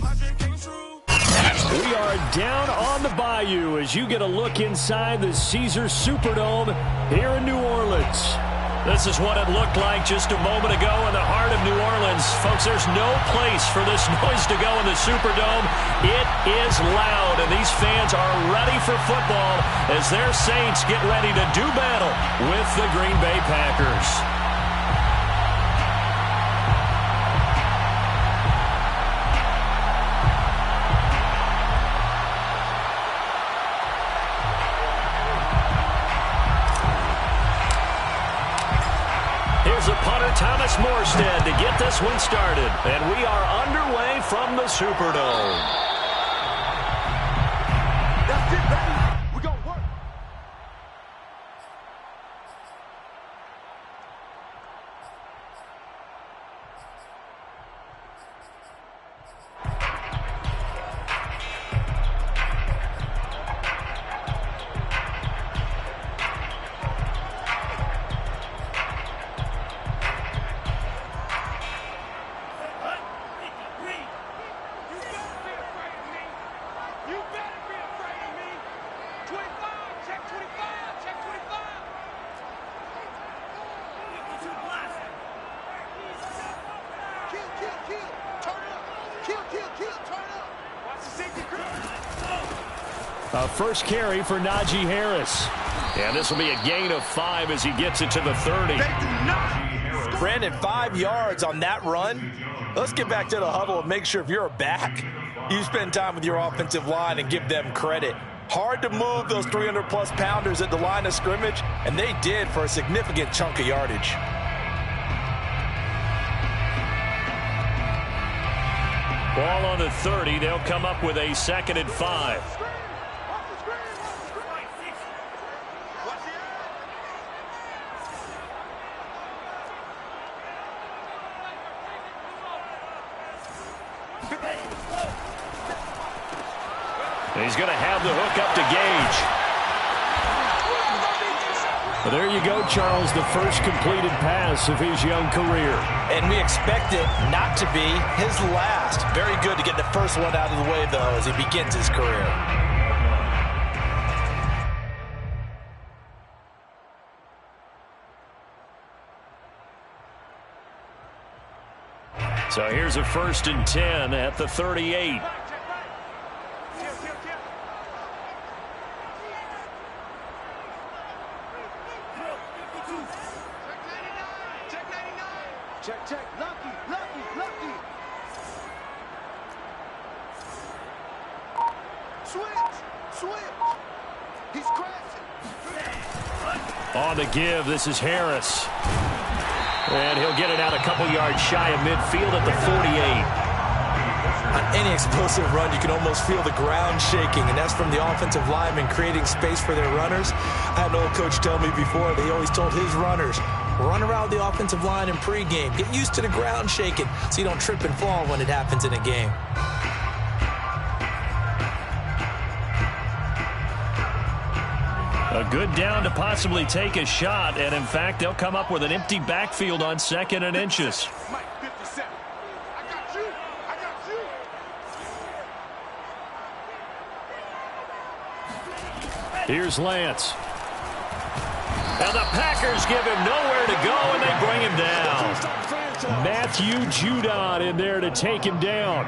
We are down on the bayou as you get a look inside the Caesars Superdome here in New Orleans. This is what it looked like just a moment ago in the heart of New Orleans. Folks, there's no place for this noise to go in the Superdome. It is loud, and these fans are ready for football as their Saints get ready to do battle with the Green Bay Packers. Here's a punter, Thomas Morstead, to get this one started. And we are underway from the Superdome. That's it, baby. We're going to work. A first carry for Najee Harris. And this will be a gain of 5 as he gets it to the 30. Brandon, 5 yards on that run. Let's get back to the huddle and make sure if you're a back, you spend time with your offensive line and give them credit. Hard to move those 300-plus pounders at the line of scrimmage, and they did for a significant chunk of yardage. Ball on the 30. They'll come up with a 2nd and 5. He's going to have the hook up to Gage. Well, there you go, Charles, the first completed pass of his young career. And we expect it not to be his last. Very good to get the first one out of the way, though, as he begins his career. So here's a 1st and 10 at the 38. Check. Lucky. Switch. He's crashing. On the give, this is Harris. And he'll get it out a couple yards shy of midfield at the 48. On any explosive run, you can almost feel the ground shaking, and that's from the offensive linemen creating space for their runners. I had an old coach tell me before, they always told his runners, run around the offensive line in pregame. Get used to the ground shaking so you don't trip and fall when it happens in a game. A good down to possibly take a shot, and in fact, they'll come up with an empty backfield on 2nd and inches. Mike, 57. I got you. Here's Lance. And the Packers give him nowhere to go, and they bring him down. Matthew Judon in there to take him down.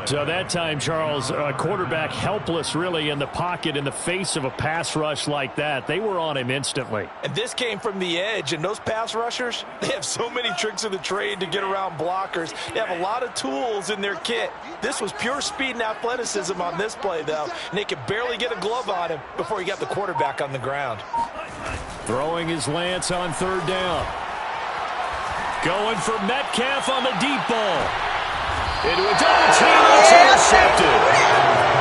So that time, Charles, a quarterback helpless really in the pocket in the face of a pass rush like that. They were on him instantly. And this came from the edge, and those pass rushers, they have so many tricks of the trade to get around blockers. They have a lot of tools in their kit. This was pure speed and athleticism on this play, though, and they could barely get a glove on him before he got the quarterback on the ground. Throwing his Lance on 3rd down. Going for Metcalf on the deep ball. Into a double team, it's intercepted.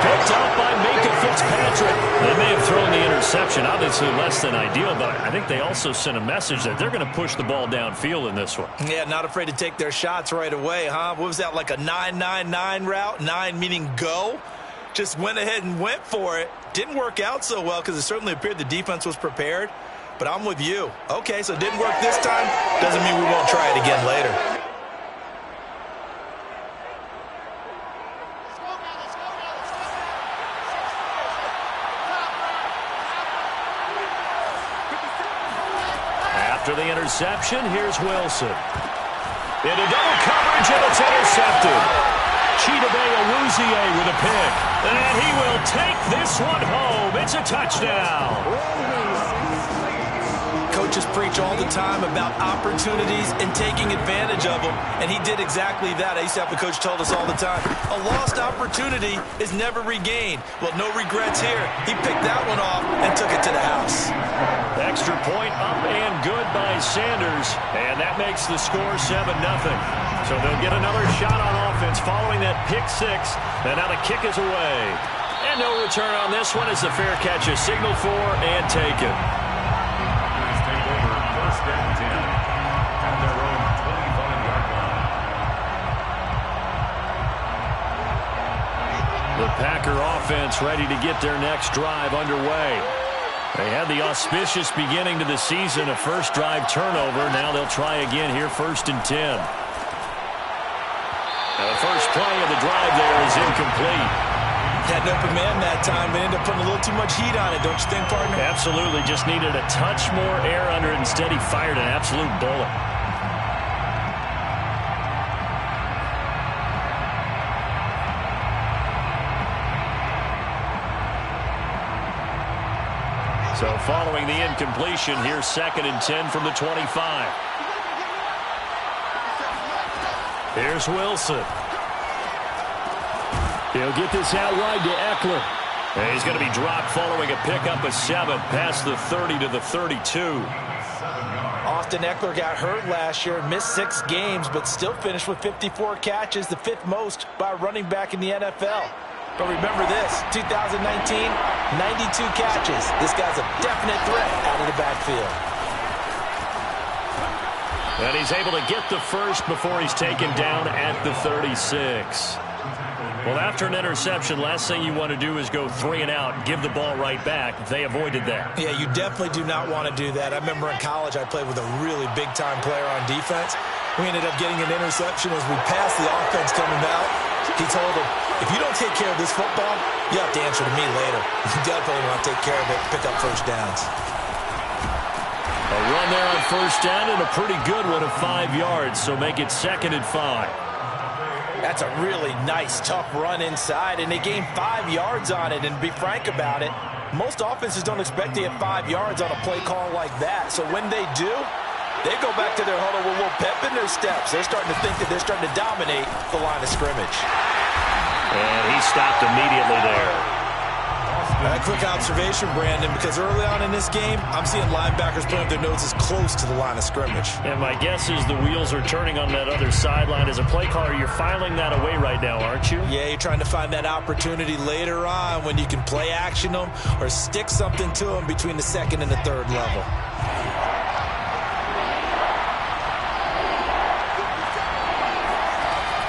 Picked up by Micah Fitzpatrick. They may have thrown the interception, obviously less than ideal, but I think they also sent a message that they're going to push the ball downfield in this one. Yeah, not afraid to take their shots right away, huh? What was that, like a 9-9-9 route? 9 meaning go? Just went ahead and went for it. Didn't work out so well because it certainly appeared the defense was prepared. But I'm with you. Okay, so it didn't work this time. Doesn't mean we won't try it again later. After the interception, here's Wilson. Into double coverage, and it's intercepted. Chidobe Awuzie with a pick. And he will take this one home. It's a touchdown. Coaches preach all the time about opportunities and taking advantage of them, and he did exactly that. I used to have a coach told us all the time, a lost opportunity is never regained. Well, no regrets here. He picked that one off and took it to the house. Extra point up and good by Sanders, and that makes the score 7-0. So they'll get another shot on offense following that pick six, and now the kick is away. And no return on this one as the fair catch is signaled for and taken. The Packer offense ready to get their next drive underway. They had the auspicious beginning to the season, a first drive turnover. Now they'll try again here, 1st and 10. Now the first play of the drive there is incomplete. Had an open man that time, but ended up putting a little too much heat on it, don't you think, partner? Absolutely, just needed a touch more air under it. Instead, he fired an absolute bullet. So following the incompletion, here's 2nd and 10 from the 25. Here's Wilson. He'll get this out wide to Eckler. And he's going to be dropped following a pickup of 7 past the 30 to the 32. Austin Eckler got hurt last year, missed 6 games, but still finished with 54 catches, the 5th most by a running back in the NFL. But remember this, 2019, 92 catches. This guy's a definite threat out of the backfield. And he's able to get the first before he's taken down at the 36. Well, after an interception, last thing you want to do is go 3 and out and give the ball right back. They avoided that. Yeah, you definitely do not want to do that. I remember in college I played with a really big-time player on defense. We ended up getting an interception as we passed the offense coming out. He told him, if you don't take care of this football, you have to answer to me later. You definitely want to take care of it, pick up first downs. A run there on first down and a pretty good one of 5 yards, so make it 2nd and 5. That's a really nice, tough run inside, and they gained 5 yards on it. And to be frank about it, most offenses don't expect to get 5 yards on a play call like that. So when they do, they go back to their huddle with a little pep in their steps. They're starting to think that they're starting to dominate the line of scrimmage. And he stopped immediately there. A quick observation, Brandon, because early on in this game, I'm seeing linebackers putting their noses close to the line of scrimmage. And my guess is the wheels are turning on that other sideline. As a play caller, you're filing that away right now, aren't you? Yeah, you're trying to find that opportunity later on when you can play action them or stick something to them between the 2nd and the 3rd level.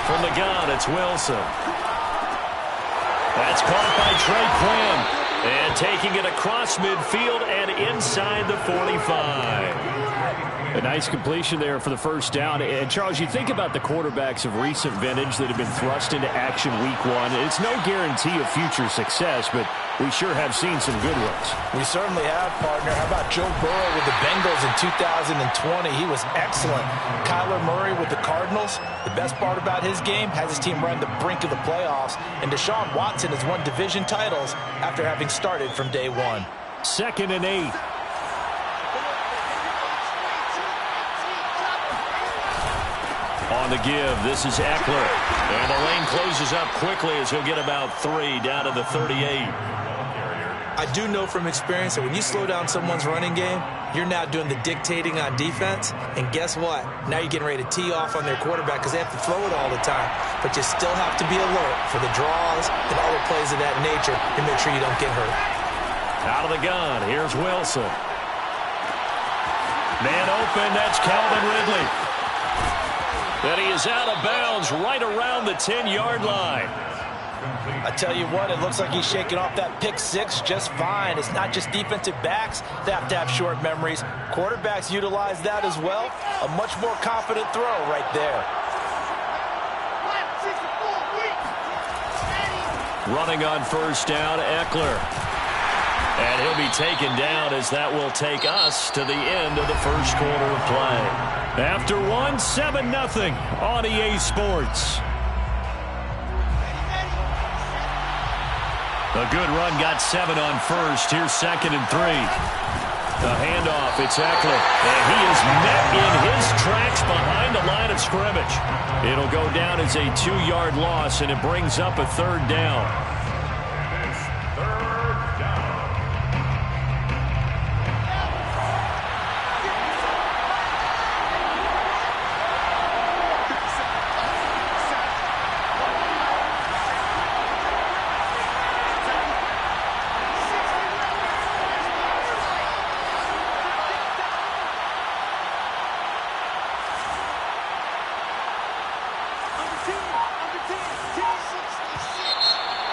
From the gun, it's Wilson. That's caught by Trey Quinn. And taking it across midfield and inside the 45. A nice completion there for the first down. And, Charles, you think about the quarterbacks of recent vintage that have been thrust into action week 1. It's no guarantee of future success, but we sure have seen some good ones. We certainly have, partner. How about Joe Burrow with the Bengals in 2020? He was excellent. Kyler Murray with the Cardinals. The best part about his game has his team run the brink of the playoffs. And Deshaun Watson has won division titles after having started from day 1. 2nd and 8. On the give, this is Eckler. And the lane closes up quickly as he'll get about 3 down to the 38. I do know from experience that when you slow down someone's running game, you're now doing the dictating on defense. And guess what? Now you're getting ready to tee off on their quarterback because they have to throw it all the time. But you still have to be alert for the draws and other plays of that nature to make sure you don't get hurt. Out of the gun, here's Wilson. Man open, that's Calvin Ridley. And he is out of bounds right around the 10-yard line. I tell you what, it looks like he's shaking off that pick 6 just fine. It's not just defensive backs that have to have short memories. Quarterbacks utilize that as well. A much more confident throw right there. Running on first down, Eckler. And he'll be taken down as that will take us to the end of the first quarter of play. After one, 7-0 on EA Sports. A good run, got 7 on first. Here's 2nd and 3. The handoff, it's Eckler. And he is met in his tracks behind the line of scrimmage. It'll go down as a 2-yard loss, and it brings up a 3rd down.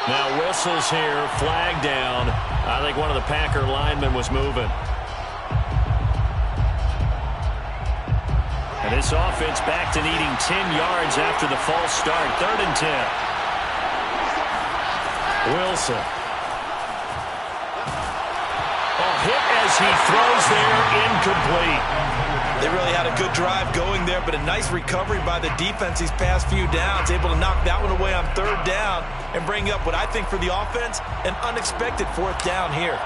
Now whistles here, flag down. I think one of the Packer linemen was moving. And this offense back to needing 10 yards after the false start. 3rd and 10. Wilson. Hit as he throws there, incomplete. They really had a good drive going there, but a nice recovery by the defense these past few downs. Able to knock that one away on 3rd down and bring up what I think for the offense, an unexpected 4th down here.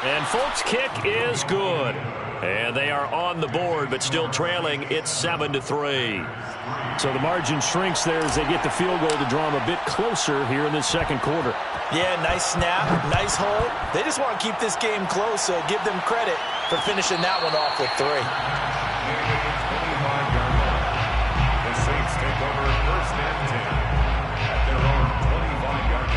And Folk's kick is good. And they are on the board, but still trailing. It's 7-3. So the margin shrinks there as they get the field goal to draw them a bit closer here in the 2nd quarter. Yeah, nice snap, nice hold. They just want to keep this game close, so give them credit for finishing that one off with 3. The Saints take over 1st and 10 at their own 25-yard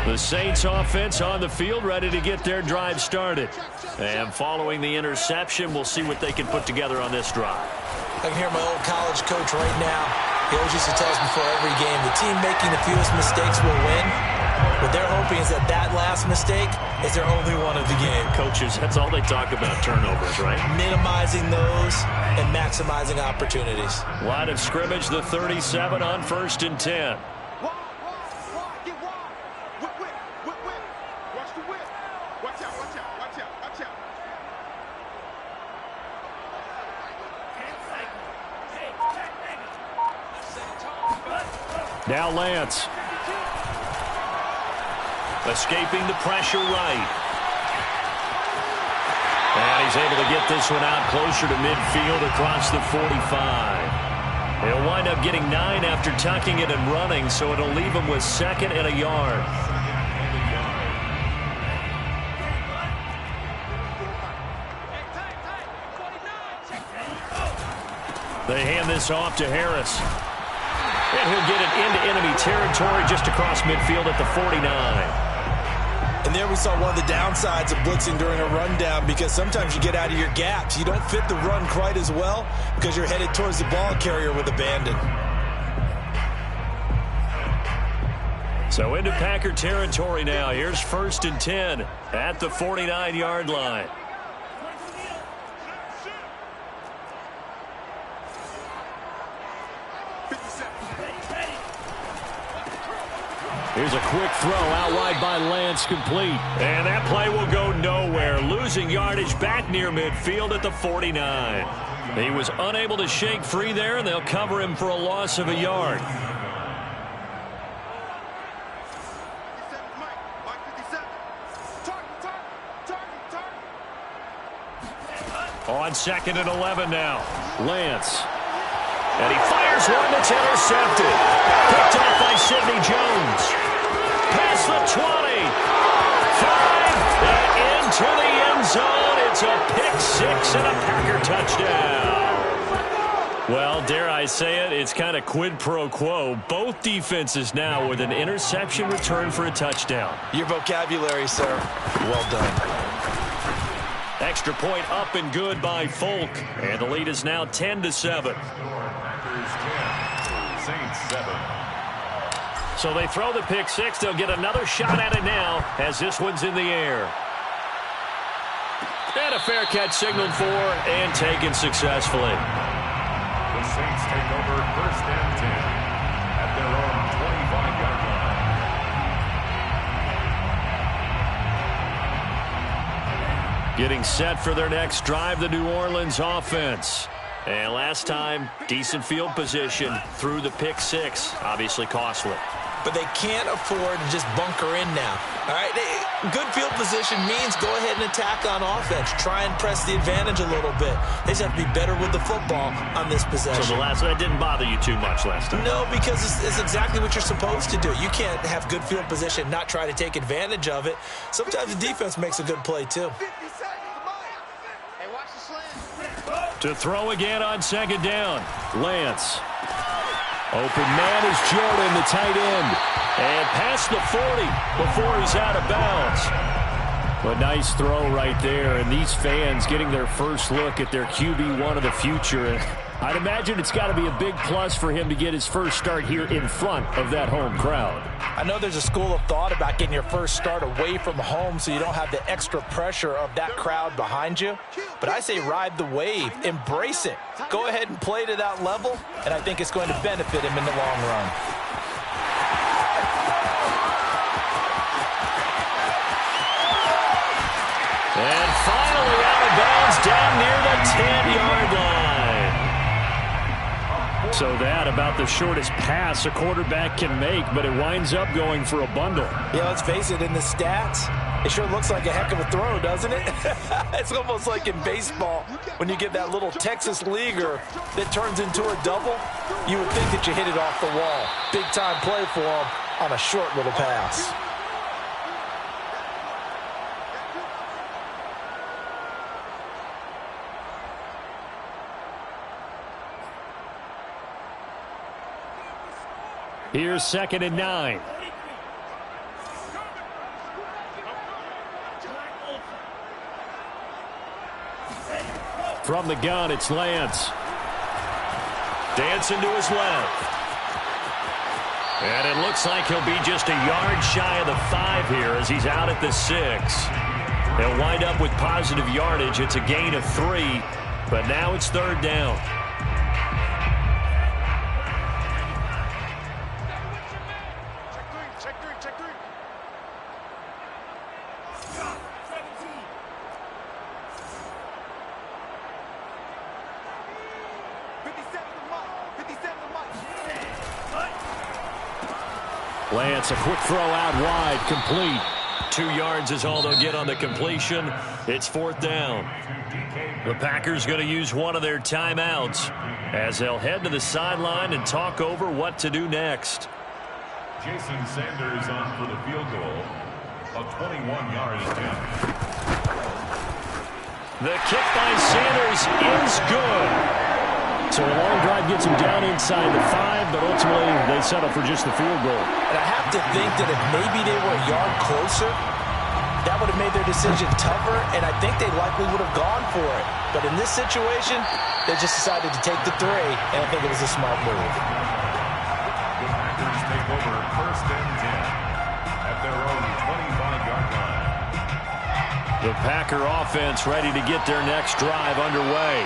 line. The Saints offense on the field, ready to get their drive started. And following the interception, we'll see what they can put together on this drive. I can hear my old college coach right now. He always used to tell us before every game, the team making the fewest mistakes will win. What they're hoping is that that last mistake is their only one of the game. Coaches, that's all they talk about, turnovers, right? Minimizing those and maximizing opportunities. Line of scrimmage, the 37 on 1st and 10. Get wide. Whip. Watch the whip. Watch out. Now Lance. Escaping the pressure right. And he's able to get this one out closer to midfield across the 45. He'll wind up getting 9 after tucking it and running, so it'll leave him with 2nd and a yard. They hand this off to Harris. And he'll get it into enemy territory just across midfield at the 49. And there we saw one of the downsides of blitzing during a rundown, because sometimes you get out of your gaps. You don't fit the run quite as well because you're headed towards the ball carrier with abandon. So into Packer territory now. Here's 1st and 10 at the 49-yard line. Here's a quick throw out wide by Lance, complete. And that play will go nowhere. Losing yardage back near midfield at the 49. He was unable to shake free there, and they'll cover him for a loss of a yard. On 2nd and 11 now. Lance. And he fires one that's intercepted. Picked off by Sidney Jones. Past the 20. 5. And into the end zone. It's a pick-6 and a Packer touchdown. Well, dare I say it, it's kind of quid pro quo. Both defenses now with an interception return for a touchdown. Your vocabulary, sir. Well done. Extra point up and good by Folk. And the lead is now 10-7. Packers 10, Saints 7. So they throw the pick-6. They'll get another shot at it now as this one's in the air. And a fair catch signaled for and taken successfully. The Saints take over first and 10 at their own 25-yard line. Getting set for their next drive, the New Orleans offense. And last time, decent field position through the pick six. Obviously costly. But they can't afford to just bunker in now. All right, good field position means go ahead and attack on offense. Try and press the advantage a little bit. They just have to be better with the football on this possession. So that didn't bother you too much last time? No, because it's exactly what you're supposed to do. You can't have good field position, not try to take advantage of it. Sometimes the defense makes a good play, too. To throw again on second down. Lance. Open man is Jordan, the tight end. And past the 40 before he's out of bounds. A nice throw right there. And these fans getting their first look at their QB1 of the future. And I'd imagine it's got to be a big plus for him to get his first start here in front of that home crowd. I know there's a school of thought about getting your first start away from home so you don't have the extra pressure of that crowd behind you. But I say ride the wave. Embrace it. Go ahead and play to that level, and I think it's going to benefit him in the long run. And finally out of bounds down near the 10-yard line. So that about the shortest pass a quarterback can make, but it winds up going for a bundle. Yeah, let's face it, in the stats, it sure looks like a heck of a throw, doesn't it? It's almost like in baseball when you get that little Texas leaguer that turns into a double. You would think that you hit it off the wall. Big-time play for him on a short little pass. Here's 2nd and 9. From the gun, it's Lance. Dancing to his left. And it looks like he'll be just a yard shy of the 5 here as he's out at the 6. They'll wind up with positive yardage. It's a gain of 3, but now it's 3rd down. Lance, a quick throw out wide, complete. 2 yards is all they'll get on the completion. It's 4th down. The Packers going to use one of their timeouts as they'll head to the sideline and talk over what to do next. Jason Sanders on for the field goal of 21 yards down. The kick by Sanders is good. So a long drive gets them down inside the 5, but ultimately they settle for just the field goal. And I have to think that if maybe they were a yard closer, that would have made their decision tougher, and I think they likely would have gone for it. But in this situation, they just decided to take the 3, and I think it was a smart move. The Packers take over first and 10 at their own 25-yard line. The Packer offense ready to get their next drive underway.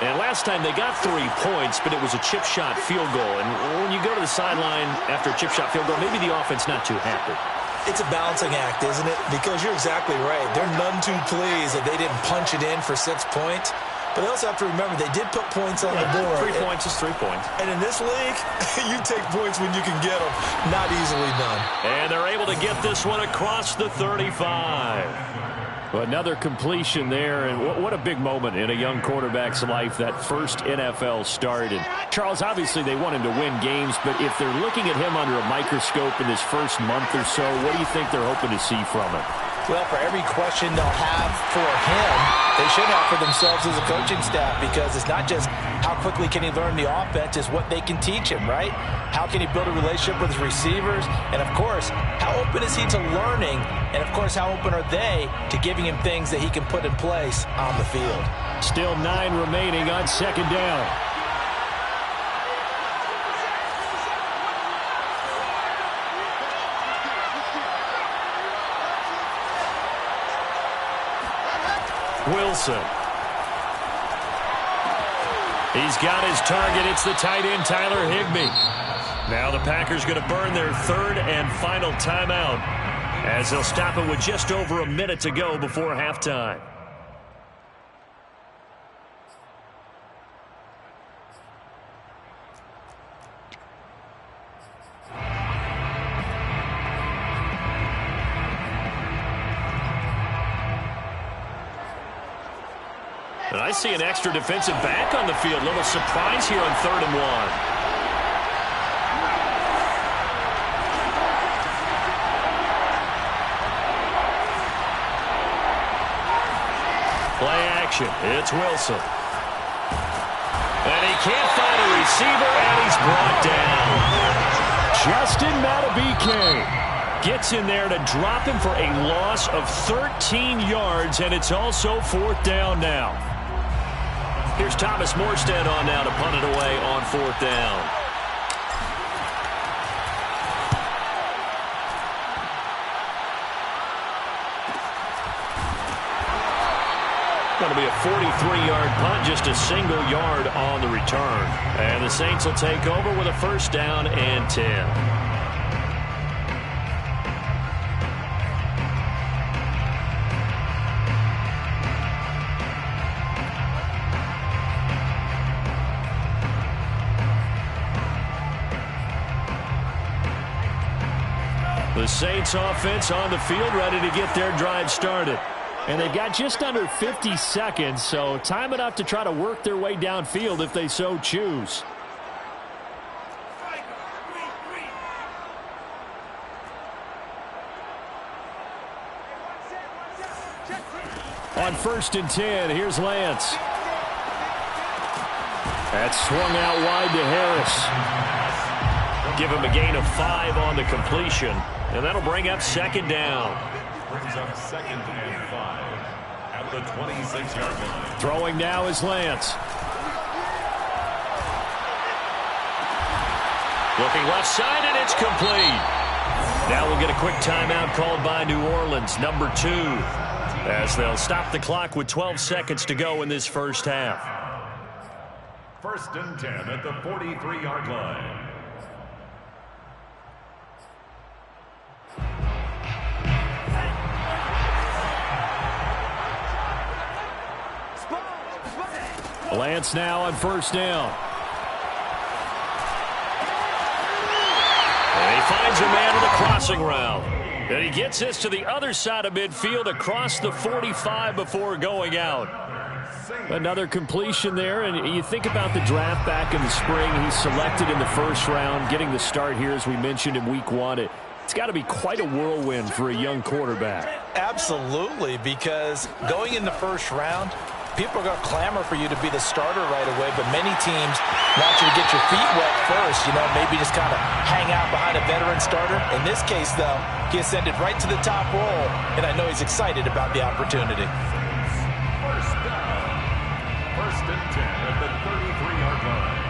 And last time they got 3 points, but it was a chip shot field goal. And when you go to the sideline after a chip shot field goal, maybe the offense not too happy. It's a balancing act, isn't it? Because you're exactly right. They're none too pleased that they didn't punch it in for 6 points. But they also have to remember they did put points on the board. 3 points is 3 points. And in this league, you take points when you can get them. Not easily done. And they're able to get this one across the 35. Another completion there, and what a big moment in a young quarterback's life, that first NFL start. And Charles, obviously they want him to win games, but if they're looking at him under a microscope in his first month or so, what do you think they're hoping to see from him? Well, for every question they'll have for him, they should have for themselves as a coaching staff, because it's not just how quickly can he learn the offense, it's what they can teach him, right? How can he build a relationship with his receivers? And, of course, how open is he to learning? And, of course, how open are they to giving him things that he can put in place on the field? Still 9 remaining on 2nd down. Wilson. He's got his target. It's the tight end, Tyler Higbee. Now the Packers going to burn their third and final timeout as they'll stop it with just over a minute to go before halftime. And I see an extra defensive back on the field. Little surprise here on 3rd and 1. Play action. It's Wilson. And he can't find a receiver, and he's brought down. Justin Madubuike gets in there to drop him for a loss of 13 yards, and it's also 4th down now. Here's Thomas Morstead on now to punt it away on 4th down. Going to be a 43-yard punt, just a single yard on the return. And the Saints will take over with a 1st down and 10. The Saints offense on the field, ready to get their drive started. And they've got just under 50 seconds, so time enough to try to work their way downfield if they so choose. On 1st and 10, here's Lance. That's swung out wide to Harris. Give him a gain of 5 on the completion, and that'll bring up 2nd down. Brings up 2nd and 5 at the 26-yard line. Throwing now is Lance. Looking left side, and it's complete. Now we'll get a quick timeout called by New Orleans, number 2, as they'll stop the clock with 12 seconds to go in this first half. 1st and 10 at the 43-yard line. Lance now on 1st down. And he finds a man with a crossing route. And he gets this to the other side of midfield across the 45 before going out. Another completion there, and you think about the draft back in the spring. He's selected in the 1st round, getting the start here, as we mentioned, in week 1. It's got to be quite a whirlwind for a young quarterback. Absolutely, because going in the 1st round, people are going to clamor for you to be the starter right away, but many teams want you to get your feet wet first, maybe just kind of hang out behind a veteran starter. In this case, though, he ascended right to the top role, and I know he's excited about the opportunity. 1st down. 1st and 10 at the 33-yard line.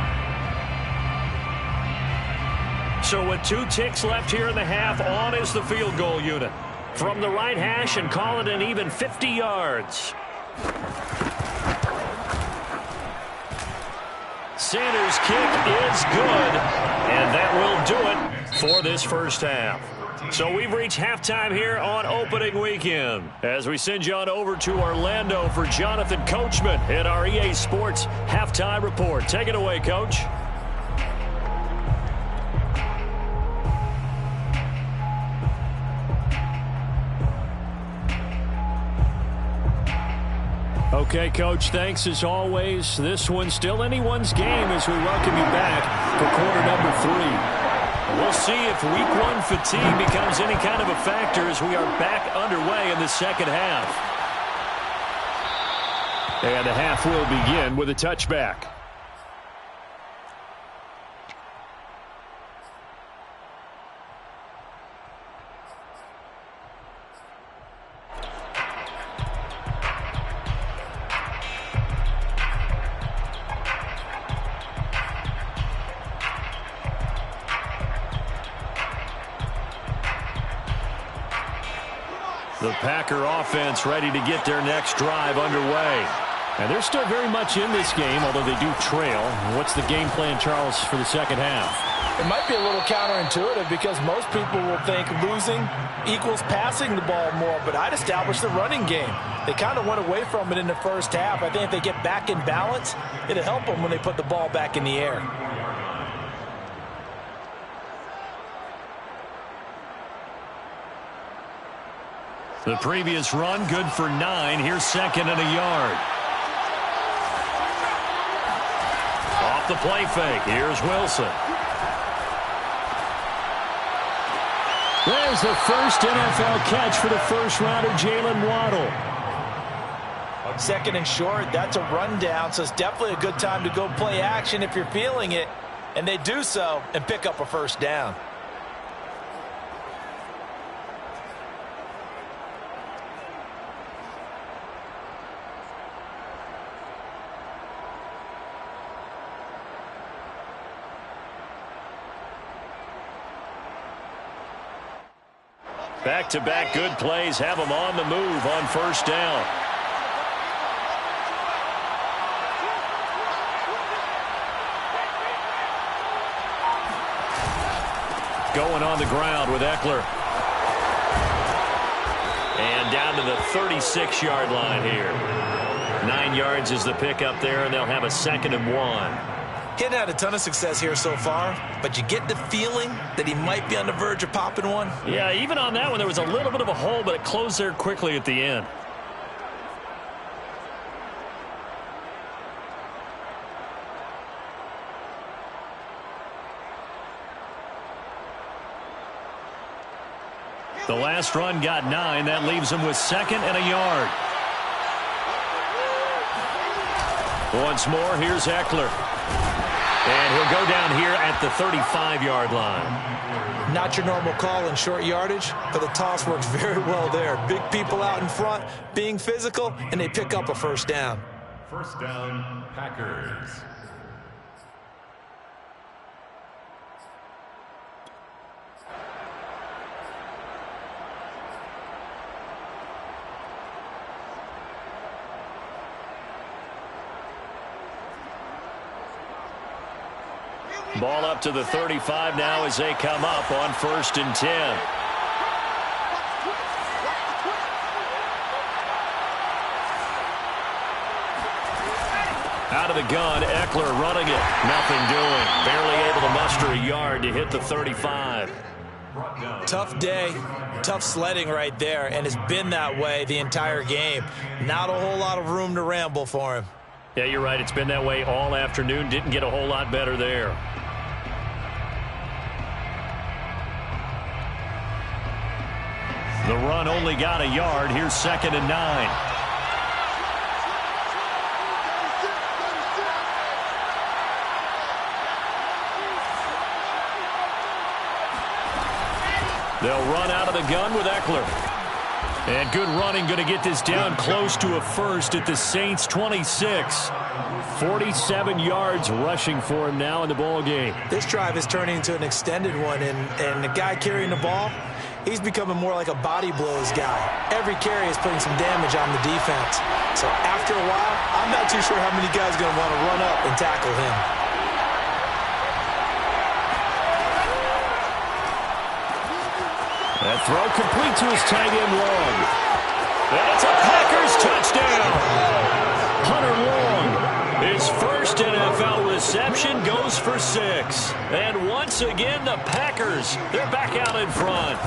So with 2 ticks left here in the half, on is the field goal unit. From the right hash, and call it an even 50 yards. Sanders' kick is good, and that will do it for this first half. So we've reached halftime here on opening weekend as we send you on over to Orlando for Jonathan Coachman at our EA Sports Halftime Report. Take it away, Coach. Okay, Coach, thanks as always. This one's still anyone's game as we welcome you back for quarter number 3. We'll see if week 1 fatigue becomes any kind of a factor as we are back underway in the second half. And the half will begin with a touchback. The Packer offense ready to get their next drive underway. And they're still very much in this game, although they do trail. What's the game plan, Charles, for the second half? It might be a little counterintuitive because most people will think losing equals passing the ball more, but I'd establish the running game. They kind of went away from it in the first half. I think if they get back in balance, it'll help them when they put the ball back in the air. The previous run, good for 9. Here's second and a yard. Off the play fake. Here's Wilson. There's the first NFL catch for the first rounder, Jalen Waddle. Second and short, that's a rundown, so it's definitely a good time to go play action if you're feeling it. And they do so and pick up a first down. Back-to-back good plays have them on the move on first down. Going on the ground with Eckler. And down to the 36-yard line here. 9 yards is the pickup there, and they'll have a 2nd and 1. He hadn't had a ton of success here so far, but you get the feeling that he might be on the verge of popping one. Yeah, even on that one, there was a little bit of a hole, but it closed there quickly at the end. The last run got 9. That leaves him with 2nd and a yard. Once more, here's Eckler. And he'll go down here at the 35-yard line. Not your normal call in short yardage, but the toss works very well there. Big people out in front, being physical, and they pick up a first down. First down, Packers. Ball up to the 35 now as they come up on 1st and 10. Out of the gun, Eckler running it. Nothing doing. Barely able to muster a yard to hit the 35. Tough day, tough sledding right there, and it's been that way the entire game. Not a whole lot of room to ramble for him. Yeah, you're right. It's been that way all afternoon. Didn't get a whole lot better there. The run only got a yard. Here's 2nd and 9. They'll run out of the gun with Eckler. And good running, going to get this down close to a first at the Saints' 26. 47 yards rushing for him now in the ball game. This drive is turning into an extended one, and the guy carrying the ball, he's becoming more like a body blows guy. Every carry is putting some damage on the defense. So after a while, I'm not too sure how many guys are going to want to run up and tackle him. That throw complete to his tight end Long. And it's a Packers touchdown. Hunter Long, his first NFL reception, goes for 6. And once again, the Packers, they're back out in front.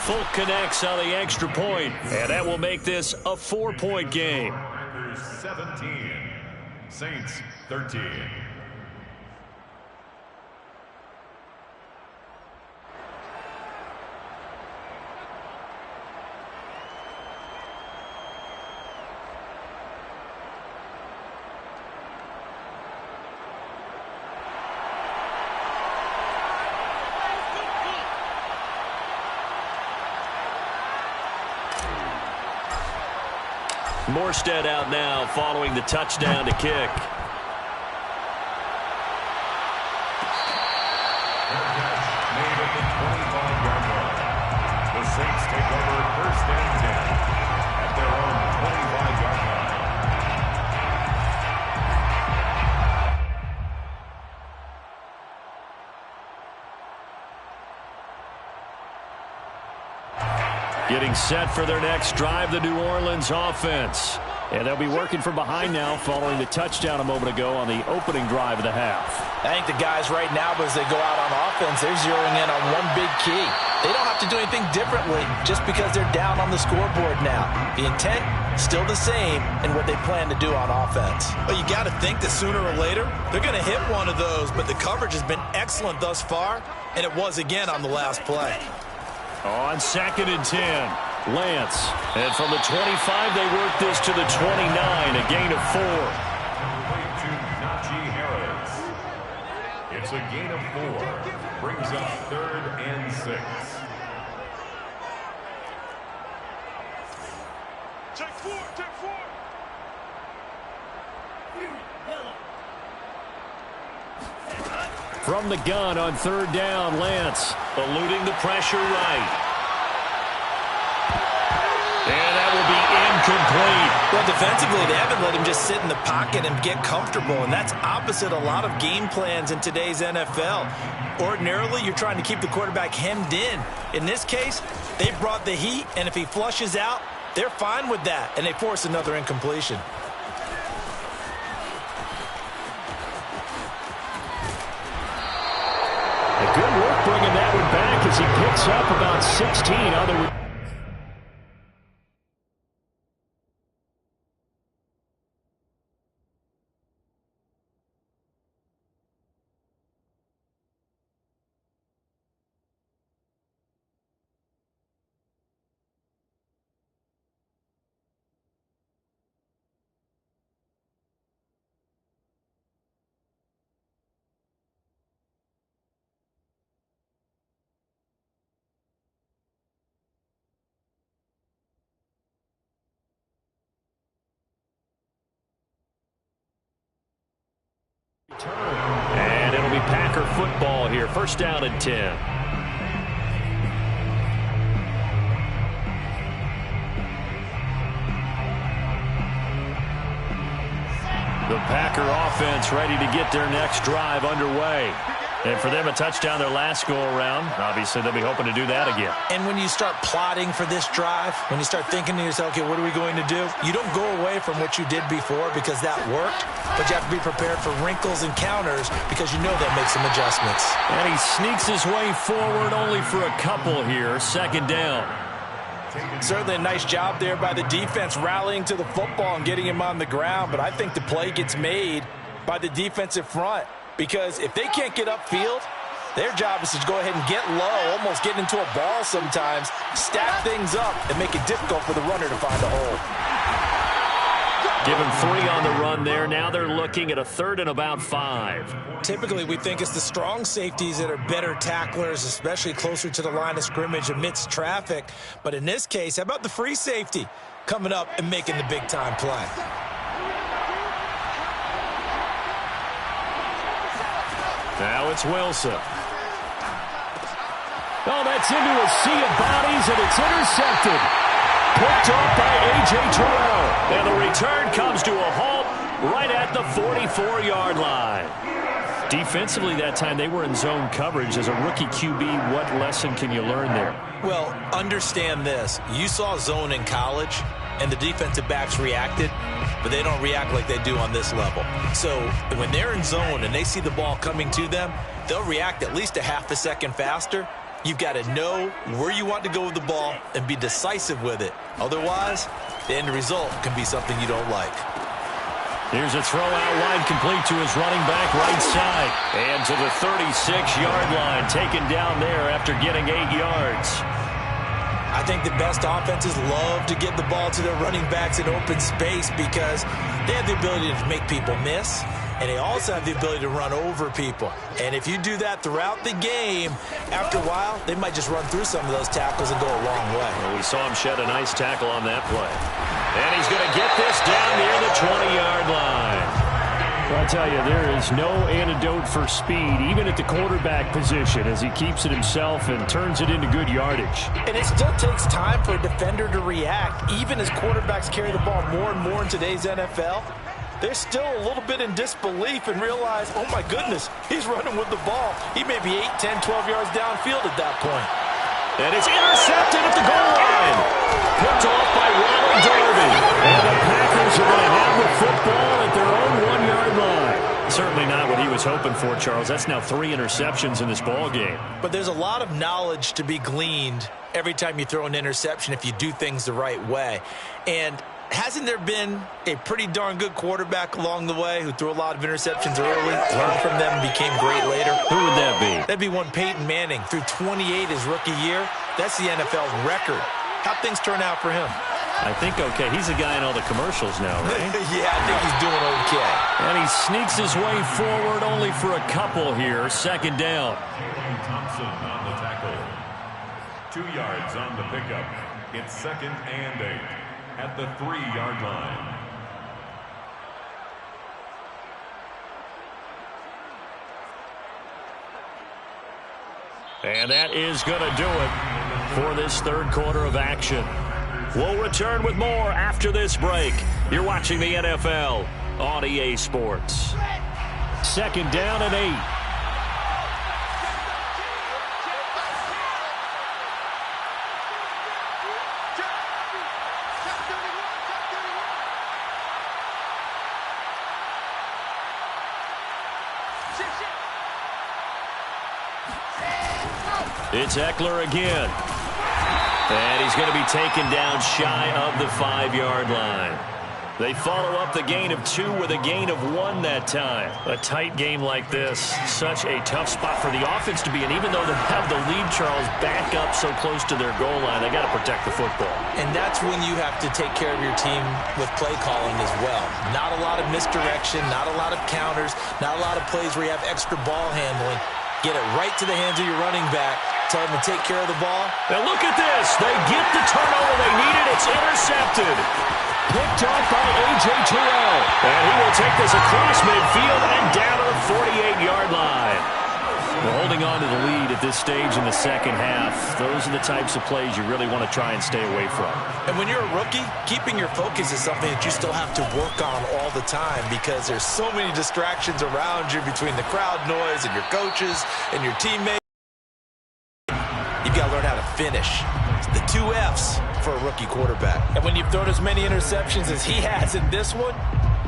Folk connects on the extra point, and that will make this a 4-point game. Packers 17, Saints 13. Morstead out now following the touchdown to kick. Made at the 25-yard line. The Saints take over 1st and 10 at their own 25-yard Getting set for their next drive, the New Orleans offense. And they'll be working from behind now following the touchdown a moment ago on the opening drive of the half. I think the guys right now, as they go out on offense, they're zeroing in on one big key. They don't have to do anything differently just because they're down on the scoreboard now. The intent, still the same in what they plan to do on offense. But you got to think that sooner or later, they're going to hit one of those, but the coverage has been excellent thus far, and it was again on the last play. On 2nd and 10, Lance. And from the 25, they work this to the 29, a gain of 4. To Najee Harris. It's a gain of 4. Brings up 3rd and 6. Take 4, take 4. From the gun on 3rd down, Lance eluding the pressure right. And that will be incomplete. Well, defensively, they haven't let him just sit in the pocket and get comfortable, and that's opposite a lot of game plans in today's NFL. Ordinarily, you're trying to keep the quarterback hemmed in. In this case, they brought the heat, and if he flushes out, they're fine with that, and they force another incompletion. Good work bringing that one back as he picks up about 16 on the... And it'll be Packer football here. 1st down and 10. The Packer offense ready to get their next drive underway. And for them, a touchdown their last go-around. Obviously, they'll be hoping to do that again. And when you start plotting for this drive, when you start thinking to yourself, okay, what are we going to do? You don't go away from what you did before because that worked, but you have to be prepared for wrinkles and counters because you know they'll make some adjustments. And he sneaks his way forward only for a couple here. 2nd down. Certainly a nice job there by the defense rallying to the football and getting him on the ground, but I think the play gets made by the defensive front. Because if they can't get upfield, their job is to go ahead and get low, almost get into a ball sometimes, stack things up, and make it difficult for the runner to find a hole. Give him 3 on the run there. Now they're looking at a 3rd and about 5. Typically, we think it's the strong safeties that are better tacklers, especially closer to the line of scrimmage amidst traffic. But in this case, how about the free safety coming up and making the big-time play? Now it's Wilson. Oh, that's into a sea of bodies, and it's intercepted. Picked off by A.J. Terrell. And the return comes to a halt right at the 44-yard line. Defensively that time, they were in zone coverage. As a rookie QB, what lesson can you learn there? Well, understand this. You saw zone in college, and the defensive backs reacted, but they don't react like they do on this level. So when they're in zone and they see the ball coming to them, they'll react at least a half a second faster. You've got to know where you want to go with the ball and be decisive with it. Otherwise, the end result can be something you don't like. Here's a throw out wide, complete to his running back right side. And to the 36-yard line, taken down there after getting 8 yards. I think the best offenses love to get the ball to their running backs in open space because they have the ability to make people miss, and they also have the ability to run over people. And if you do that throughout the game, after a while, they might just run through some of those tackles and go a long way. Well, we saw him shed a nice tackle on that play. And he's going to get this down near the 20-yard line. I'll tell you, there is no antidote for speed, even at the quarterback position, as he keeps it himself and turns it into good yardage. And it still takes time for a defender to react. Even as quarterbacks carry the ball more and more in today's NFL, they're still a little bit in disbelief and realize, oh my goodness, he's running with the ball. He may be 8, 10, 12 yards downfield at that point. And it's intercepted at the goal line. Picked off by Ronald Darby. And the Packers are going to have the football at their own 1-yard line. Certainly not what he was hoping for, Charles. That's now 3 interceptions in this ball game. But there's a lot of knowledge to be gleaned every time you throw an interception if you do things the right way. And hasn't there been a pretty darn good quarterback along the way who threw a lot of interceptions early, learned from them, and became great later? Who would that be? That'd be one Peyton Manning. Threw 28 his rookie year. That's the NFL record. How'd things turn out for him? I think okay. He's a guy in all the commercials now, right? Yeah, I think he's doing okay. And he sneaks his way forward only for a couple here. 2nd down. Jalen Thompson on the tackle. 2 yards on the pickup. It's 2nd and 8 at the 3-yard line. And that is going to do it for this 3rd quarter of action. We'll return with more after this break. You're watching the NFL on EA Sports. 2nd down and 8. It's Eckler again. And he's going to be taken down shy of the 5-yard line. They follow up the gain of 2 with a gain of 1 that time. A tight game like this, such a tough spot for the offense to be in. Even though they have the lead, Charles, back up so close to their goal line, they got to protect the football. And that's when you have to take care of your team with play calling as well. Not a lot of misdirection, not a lot of counters, not a lot of plays where you have extra ball handling. Get it right to the hands of your running back. Tell him to take care of the ball. Now look at this. They get the turnover they needed. It's intercepted. Picked off by A.J. Terrell. And he will take this across midfield and down to the 48-yard line. Well, holding on to the lead at this stage in the 2nd half, those are the types of plays you really want to try and stay away from. And when you're a rookie, keeping your focus is something that you still have to work on all the time because there's so many distractions around you between the crowd noise and your coaches and your teammates. You've got to learn how to finish. It's the 2 F's for a rookie quarterback. And when you've thrown as many interceptions as he has in this one,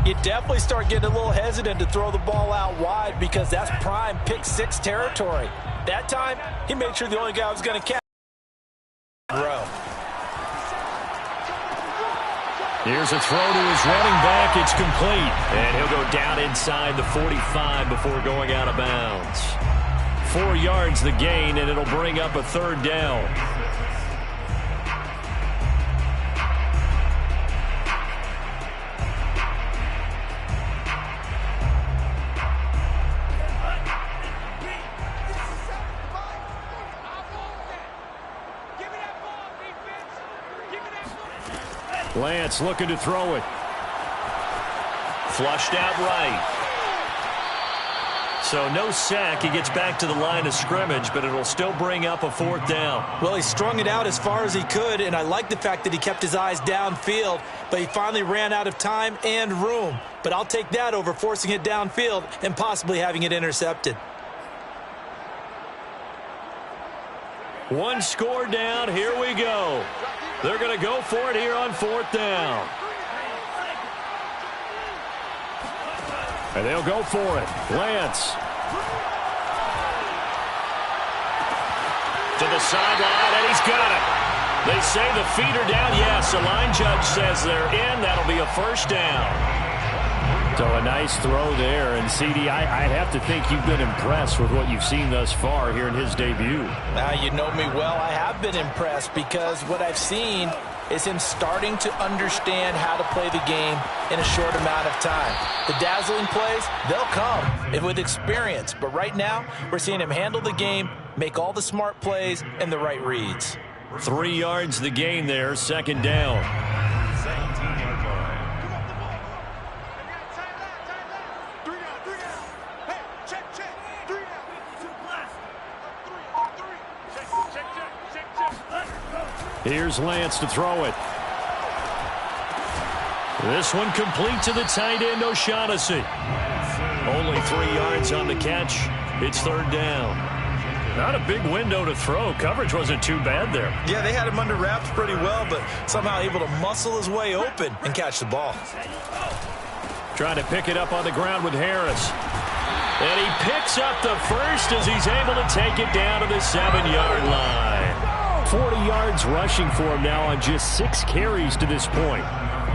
you definitely start getting a little hesitant to throw the ball out wide because that's prime pick 6 territory. That time, he made sure the only guy was going to catch. Here's a throw to his running back. It's complete. And he'll go down inside the 45 before going out of bounds. 4 yards the gain, and it'll bring up a 3rd down. Lance looking to throw it. Flushed out right. So no sack. He gets back to the line of scrimmage, but it'll still bring up a 4th down. Well, he strung it out as far as he could, and I like the fact that he kept his eyes downfield, but he finally ran out of time and room. But I'll take that over forcing it downfield and possibly having it intercepted. 1 score down. Here we go. They're going to go for it here on 4th down. And they'll go for it. Lance. To the sideline, and he's got it. They say the feet are down. Yes, the line judge says they're in. That'll be a 1st down. So a nice throw there. And, CD, I'd have to think you've been impressed with what you've seen thus far here in his debut. Now, you know me well. I have been impressed because what I've seen is him starting to understand how to play the game in a short amount of time. The dazzling plays, they'll come with experience. But right now, we're seeing him handle the game, make all the smart plays, and the right reads. 3 yards the gain there, 2nd down. 17-yard line. Here's Lance to throw it. This one complete to the tight end, O'Shaughnessy. Only 3 yards on the catch. It's 3rd down. Not a big window to throw. Coverage wasn't too bad there. Yeah, they had him under wraps pretty well, but somehow able to muscle his way open and catch the ball. Trying to pick it up on the ground with Harris. And he picks up the first as he's able to take it down to the 7-yard line. 40 yards rushing for him now on just 6 carries to this point.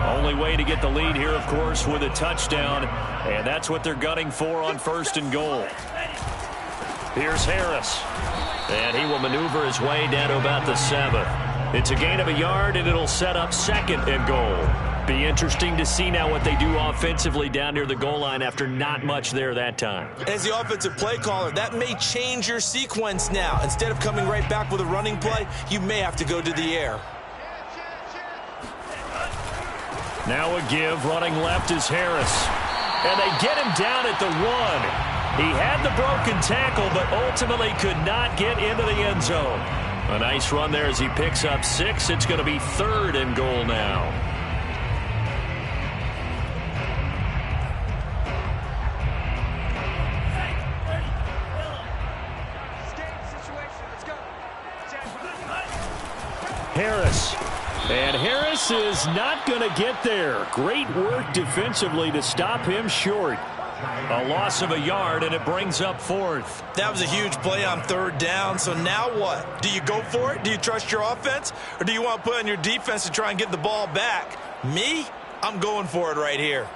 Only way to get the lead here, of course, with a touchdown. And that's what they're gunning for on 1st and goal. Here's Harris. And he will maneuver his way down to about the 7. It's a gain of a yard, and it'll set up 2nd and goal. Be interesting to see now what they do offensively down near the goal line after not much there that time. As the offensive play caller, that may change your sequence now. Instead of coming right back with a running play, you may have to go to the air. Now a give, running left is Harris. And they get him down at the 1. He had the broken tackle, but ultimately could not get into the end zone. A nice run there as he picks up 6. It's going to be 3rd and goal now. Harris. And Harris is not going to get there. Great work defensively to stop him short. A loss of a yard, and it brings up 4th. That was a huge play on 3rd down, so now what? Do you go for it? Do you trust your offense? Or do you want to put on your defense to try and get the ball back? Me? I'm going for it right here.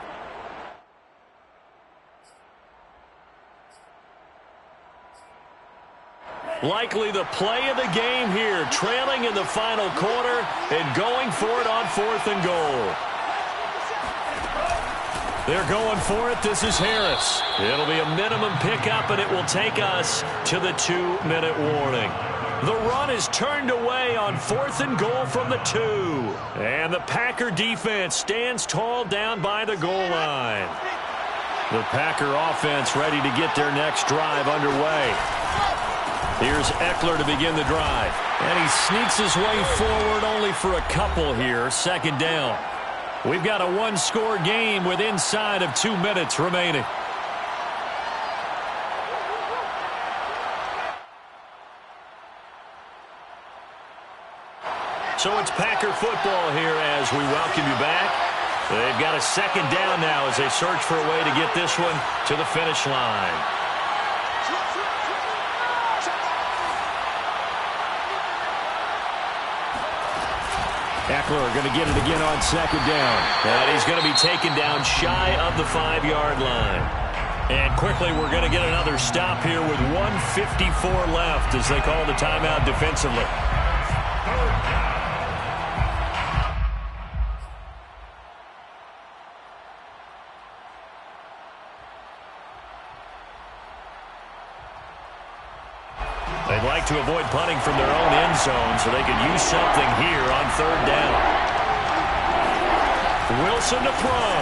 Likely the play of the game here, trailing in the final quarter and going for it on 4th and goal. They're going for it. This is Harris. It'll be a minimum pickup, and it will take us to the 2-minute warning. The run is turned away on 4th and goal from the 2. And the Packer defense stands tall down by the goal line. The Packer offense ready to get their next drive underway. Here's Eckler to begin the drive. And he sneaks his way forward only for a couple here. 2nd down. We've got a 1-score game with inside of 2 minutes remaining. So it's Packer football here as we welcome you back. They've got a 2nd down now as they search for a way to get this one to the finish line. Eckler going to get it again on 2nd down. And he's going to be taken down shy of the 5-yard line. And quickly we're going to get another stop here with 1:54 left as they call the timeout defensively. They'd like to avoid punting from their own end zone so they could use something here on 3rd down. Wilson to throw.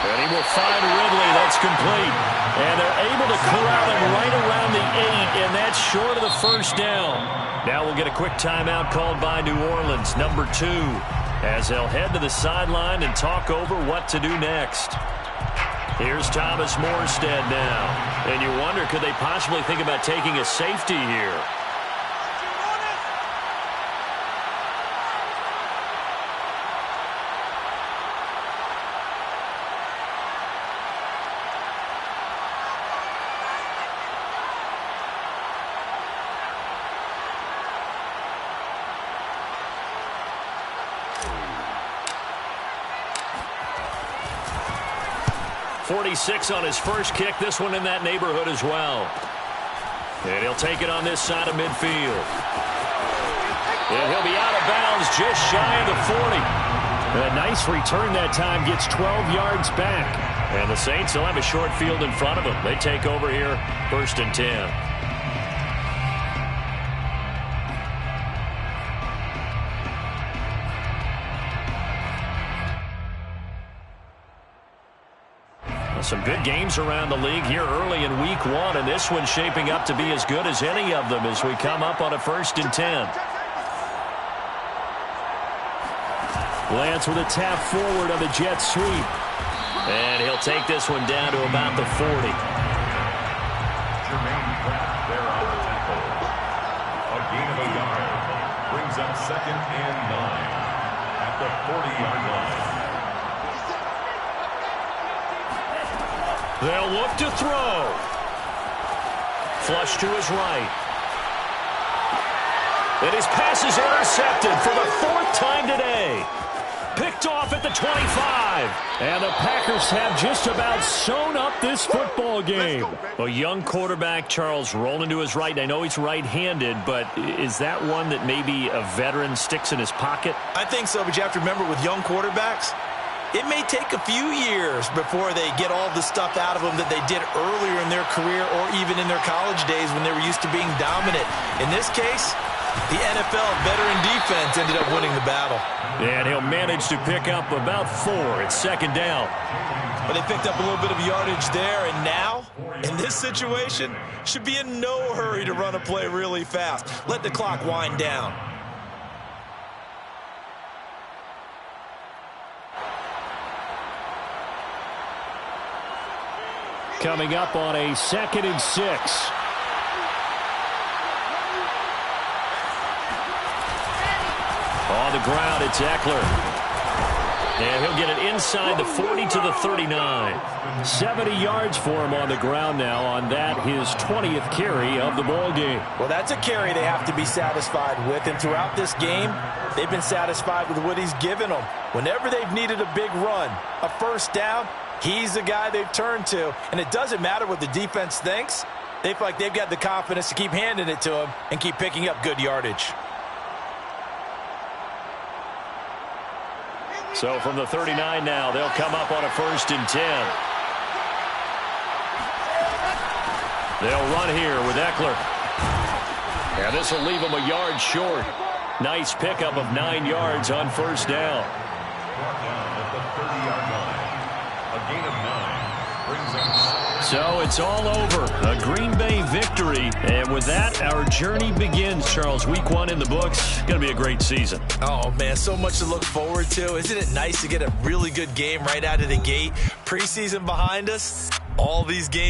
And he will find Ridley. That's complete. And they're able to corral him right around the 8, and that's short of the 1st down. Now we'll get a quick timeout called by New Orleans, number 2, as they'll head to the sideline and talk over what to do next. Here's Thomas Morstead now. And you wonder, could they possibly think about taking a safety here? .46 on his first kick. This one in that neighborhood as well. And he'll take it on this side of midfield. And he'll be out of bounds just shy of the 40. And a nice return that time, gets 12 yards back. And the Saints will have a short field in front of them. They take over here, 1st and 10. Some good games around the league here early in week 1, and this one's shaping up to be as good as any of them as we come up on a 1st and 10. Lance with a tap forward on the jet sweep. And he'll take this one down to about the 40. second and 9 at the 40-yard line. They'll look to throw. Flush to his right. And his pass is intercepted for the 4th time today. Picked off at the 25. And the Packers have just about sewn up this football game. A young quarterback, Charles, rolling to his right. I know he's right-handed, but is that one that maybe a veteran sticks in his pocket? I think so, but you have to remember with young quarterbacks, it may take a few years before they get all the stuff out of them that they did earlier in their career or even in their college days when they were used to being dominant. In this case, the NFL veteran defense ended up winning the battle. And he'll manage to pick up about 4. It's 2nd down. But they picked up a little bit of yardage there, and now, in this situation, should be in no hurry to run a play really fast. Let the clock wind down. Coming up on a 2nd and 6. On the ground, it's Eckler. And he'll get it inside the 40 to the 39. 70 yards for him on the ground now on that, his 20th carry of the ball game. Well, that's a carry they have to be satisfied with. And throughout this game, they've been satisfied with what he's given them. Whenever they've needed a big run, a 1st down, he's the guy they've turned to. And it doesn't matter what the defense thinks. They feel like they've got the confidence to keep handing it to him and keep picking up good yardage. So from the 39 now, they'll come up on a 1st and 10. They'll run here with Eckler. And this will leave them a yard short. Nice pickup of 9 yards on 1st down. Brought down at the 30-yard line. A gain of 9 brings us. So it's all over. A Green Bay victory. And with that, our journey begins, Charles. Week 1 in the books. Going to be a great season. Oh, man, so much to look forward to. Isn't it nice to get a really good game right out of the gate? Preseason behind us. All these games.